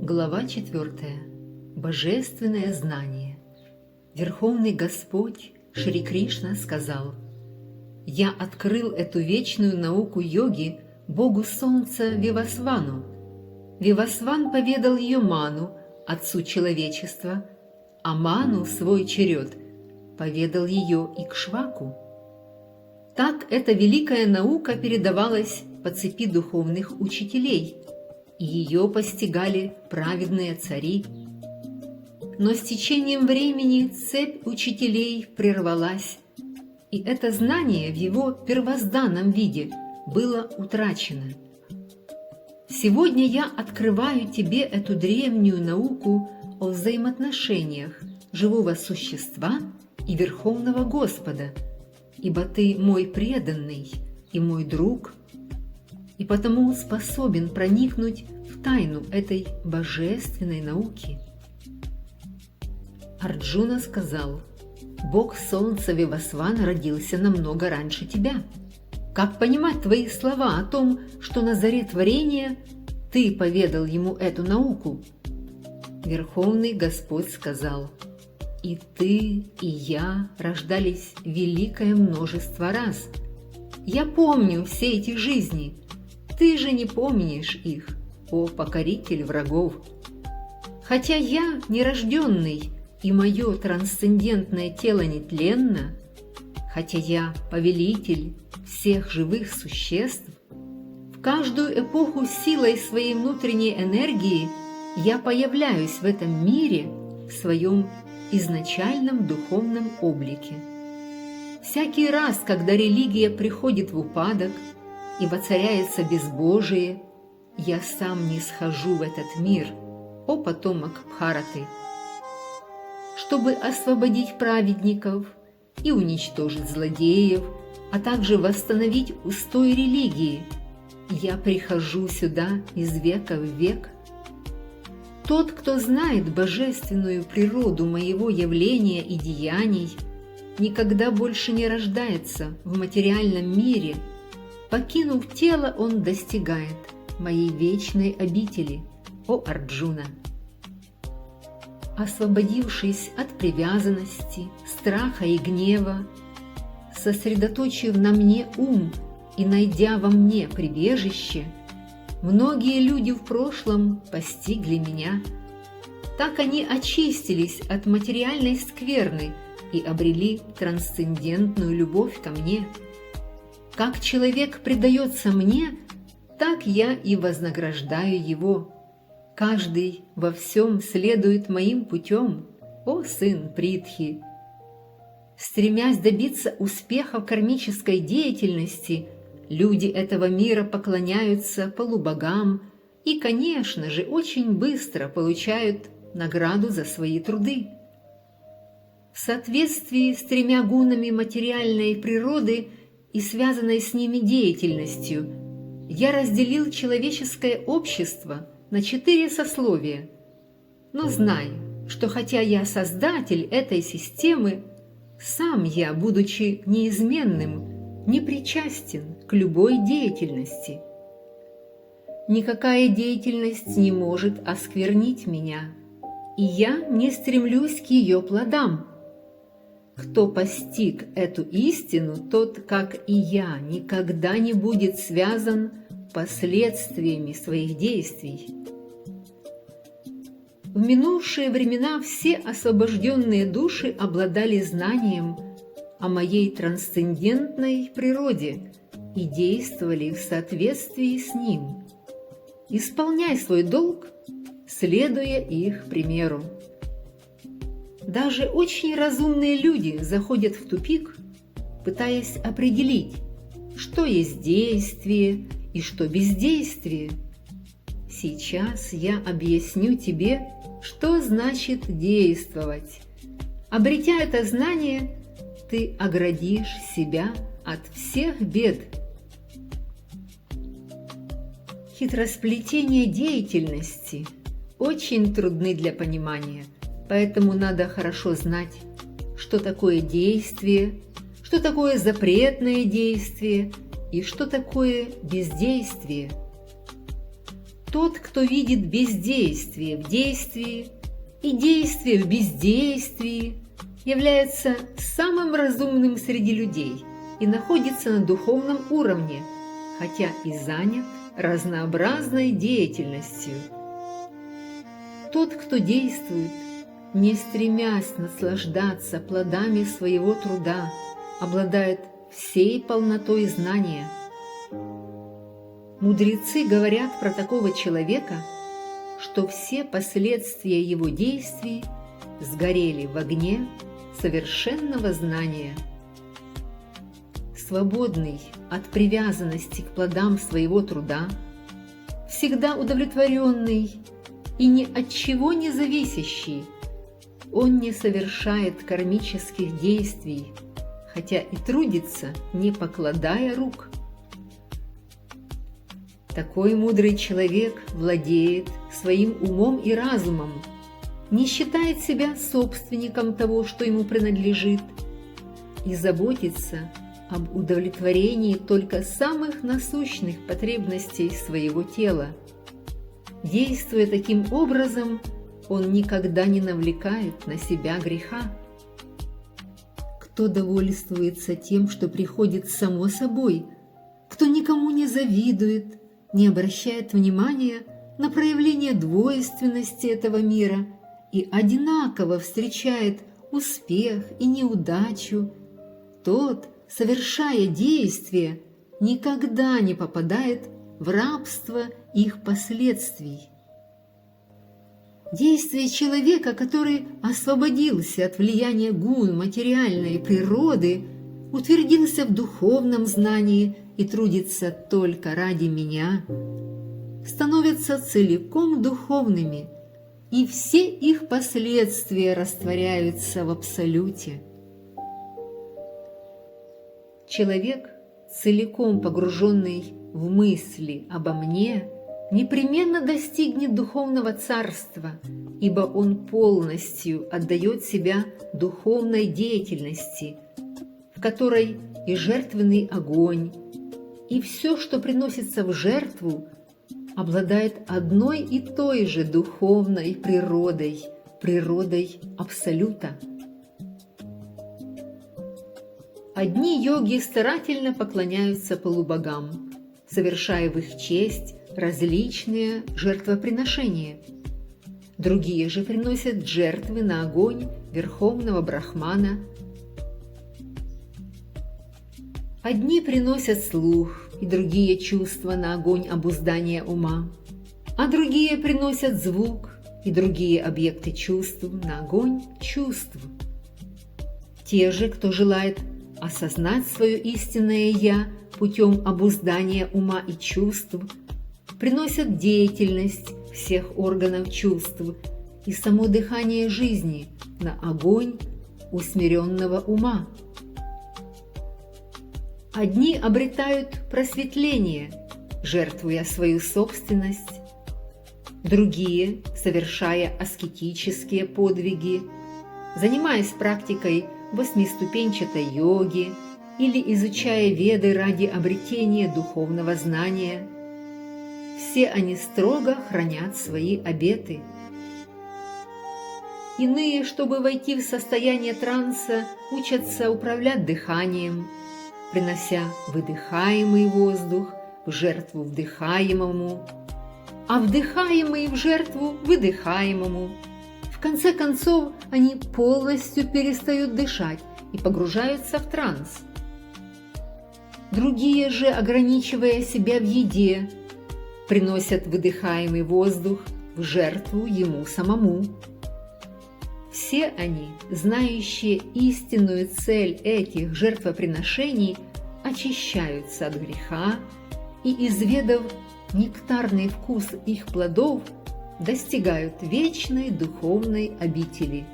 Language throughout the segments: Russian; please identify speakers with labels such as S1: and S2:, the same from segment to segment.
S1: Глава 4. Божественное знание. Верховный Господь Шри Кришна сказал: «Я открыл эту вечную науку йоги Богу Солнца Вивасвану. Вивасван поведал ее Ману, Отцу человечества, а Ману, в свой черед, поведал ее Икшваку. Так эта великая наука передавалась по цепи духовных учителей, и ее постигали праведные цари. Но с течением времени цепь учителей прервалась, и это знание в его первозданном виде было утрачено. Сегодня я открываю тебе эту древнюю науку о взаимоотношениях живого существа и Верховного Господа, ибо ты мой преданный и мой друг, и потому способен проникнуть в тайну этой божественной науки». Арджуна сказал: «Бог Солнца Вивасван родился намного раньше тебя. Как понимать твои слова о том, что на заре творения ты поведал ему эту науку?» Верховный Господь сказал: «И ты, и я рождались великое множество раз. Я помню все эти жизни. Ты же не помнишь их, о покоритель врагов. Хотя я нерожденный, и мое трансцендентное тело нетленно, хотя я повелитель всех живых существ, в каждую эпоху силой своей внутренней энергии я появляюсь в этом мире в своем изначальном духовном облике. Всякий раз, когда религия приходит в упадок и воцаряется безбожие, я сам не схожу в этот мир, о потомок Бхараты, чтобы освободить праведников и уничтожить злодеев, а также восстановить устой религии. Я прихожу сюда из века в век. Тот, кто знает божественную природу моего явления и деяний, никогда больше не рождается в материальном мире. Покинув тело, он достигает моей вечной обители, о Арджуна. Освободившись от привязанности, страха и гнева, сосредоточив на мне ум и найдя во мне прибежище, многие люди в прошлом постигли меня. Так они очистились от материальной скверны и обрели трансцендентную любовь ко мне. Как человек предается мне, так я и вознаграждаю его. Каждый во всем следует моим путем, о сын Притхи. Стремясь добиться успеха в кармической деятельности, люди этого мира поклоняются полубогам и, конечно же, очень быстро получают награду за свои труды. В соответствии с тремя гунами материальной природы и связанной с ними деятельностью, я разделил человеческое общество на 4 сословия. Но знай, что хотя я создатель этой системы, сам я, будучи неизменным, не причастен к любой деятельности. Никакая деятельность не может осквернить меня, и я не стремлюсь к ее плодам. Кто постиг эту истину, тот, как и я, никогда не будет связан последствиями своих действий. В минувшие времена все освобожденные души обладали знанием о моей трансцендентной природе и действовали в соответствии с ним. Исполняй свой долг, следуя их примеру. Даже очень разумные люди заходят в тупик, пытаясь определить, что есть действие и что бездействие. Сейчас я объясню тебе, что значит действовать. Обретя это знание, ты оградишь себя от всех бед. Хитросплетения деятельности очень трудны для понимания, поэтому надо хорошо знать, что такое действие, что такое запретное действие и что такое бездействие. Тот, кто видит бездействие в действии и действие в бездействии, является самым разумным среди людей и находится на духовном уровне, хотя и занят разнообразной деятельностью. Тот, кто действует, не стремясь наслаждаться плодами своего труда, обладает всей полнотой знания. Мудрецы говорят про такого человека, что все последствия его действий сгорели в огне совершенного знания. Свободный от привязанности к плодам своего труда, всегда удовлетворенный и ни от чего не зависящий, он не совершает кармических действий, хотя и трудится, не покладая рук. Такой мудрый человек владеет своим умом и разумом, не считает себя собственником того, что ему принадлежит, и заботится об удовлетворении только самых насущных потребностей своего тела. Действуя таким образом, он никогда не навлекает на себя греха. Кто довольствуется тем, что приходит само собой, кто никому не завидует, не обращает внимания на проявление двойственности этого мира и одинаково встречает успех и неудачу, тот, совершая действия, никогда не попадает в рабство их последствий. Действие человека, который освободился от влияния гун материальной природы, утвердился в духовном знании и трудится только ради меня, становятся целиком духовными, и все их последствия растворяются в абсолюте. Человек, целиком погруженный в мысли обо мне, непременно достигнет духовного царства, ибо он полностью отдает себя духовной деятельности, в которой и жертвенный огонь, и все, что приносится в жертву, обладает одной и той же духовной природой, природой Абсолюта. Одни йоги старательно поклоняются полубогам, совершая в их честь различные жертвоприношения. Другие же приносят жертвы на огонь Верховного Брахмана. Одни приносят слух и другие чувства на огонь обуздания ума, а другие приносят звук и другие объекты чувств на огонь чувств. Те же, кто желает осознать свое истинное «Я» путем обуздания ума и чувств, приносят деятельность всех органов чувств и само дыхание жизни на огонь усмиренного ума. Одни обретают просветление, жертвуя свою собственность, другие, совершая аскетические подвиги, занимаясь практикой восьмиступенчатой йоги или изучая веды ради обретения духовного знания. Все они строго хранят свои обеты. Иные, чтобы войти в состояние транса, учатся управлять дыханием, принося выдыхаемый воздух в жертву вдыхаемому, а вдыхаемый в жертву выдыхаемому. В конце концов, они полностью перестают дышать и погружаются в транс. Другие же, ограничивая себя в еде, приносят выдыхаемый воздух в жертву ему самому. Все они, знающие истинную цель этих жертвоприношений, очищаются от греха и, изведав нектарный вкус их плодов, достигают вечной духовной обители.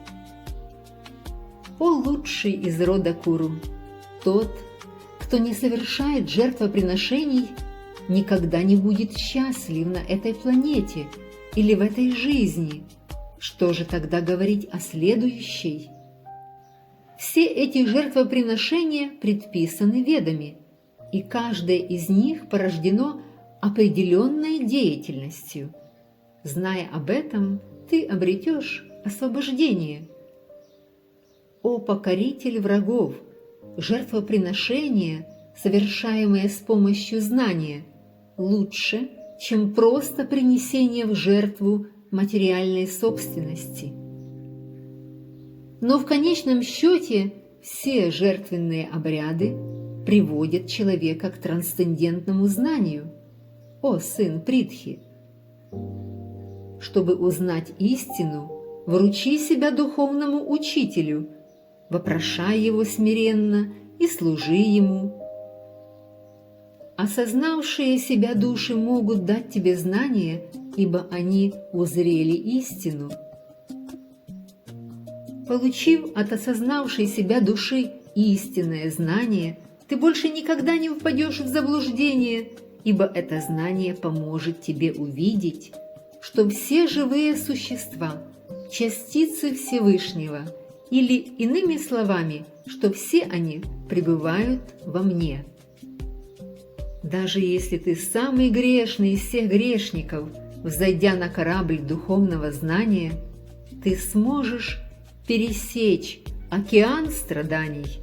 S1: О лучший из рода Куру! Тот, кто не совершает жертвоприношений, никогда не будет счастлив на этой планете или в этой жизни. Что же тогда говорить о следующей? Все эти жертвоприношения предписаны ведами, и каждое из них порождено определенной деятельностью. Зная об этом, ты обретешь освобождение. О покоритель врагов! Жертвоприношение, совершаемое с помощью знания, лучше, чем просто принесение в жертву материальной собственности. Но в конечном счете все жертвенные обряды приводят человека к трансцендентному знанию, о сын Притхи. Чтобы узнать истину, вручи себя духовному учителю, вопрошай его смиренно и служи ему. Осознавшие себя души могут дать тебе знания, ибо они узрели истину. Получив от осознавшей себя души истинное знание, ты больше никогда не впадешь в заблуждение, ибо это знание поможет тебе увидеть, что все живые существа – частицы Всевышнего, или, иными словами, что все они пребывают во мне. Даже если ты самый грешный из всех грешников, взойдя на корабль духовного знания, ты сможешь пересечь океан страданий.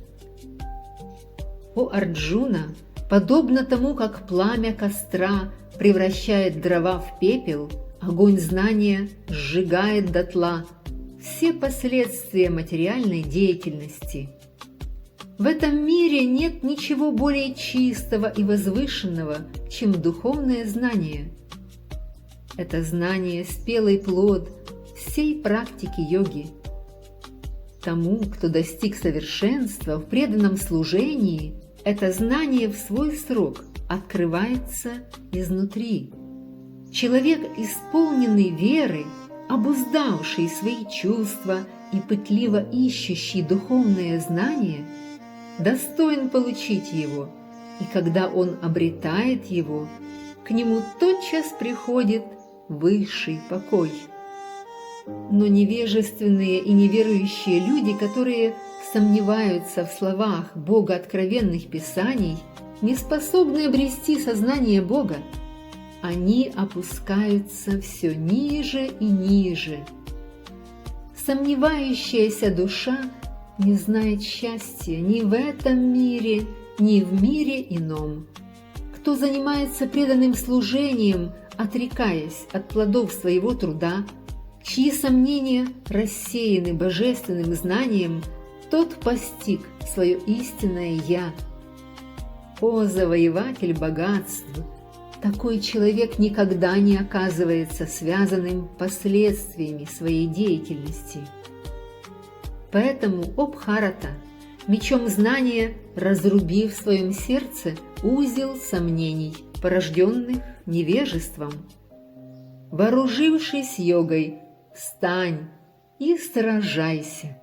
S1: О Арджуна, подобно тому, как пламя костра превращает дрова в пепел, огонь знания сжигает дотла все последствия материальной деятельности. В этом мире нет ничего более чистого и возвышенного, чем духовное знание. Это знание – спелый плод всей практики йоги. Тому, кто достиг совершенства в преданном служении, это знание в свой срок открывается изнутри. Человек, исполненный веры, обуздавший свои чувства и пытливо ищущий духовное знание, достоин получить его, и когда он обретает его, к нему тотчас приходит высший покой. Но невежественные и неверующие люди, которые сомневаются в словах богооткровенных писаний, не способны обрести сознание Бога. Они опускаются все ниже и ниже. Сомневающаяся душа не знает счастья ни в этом мире, ни в мире ином. Кто занимается преданным служением, отрекаясь от плодов своего труда, чьи сомнения рассеяны божественным знанием, тот постиг свое истинное «Я». О, завоеватель богатств! Такой человек никогда не оказывается связанным последствиями своей деятельности. Поэтому, о Бхарата, мечом знания разруби в своем сердце узел сомнений, порожденных невежеством. Вооружившись йогой, встань и сражайся.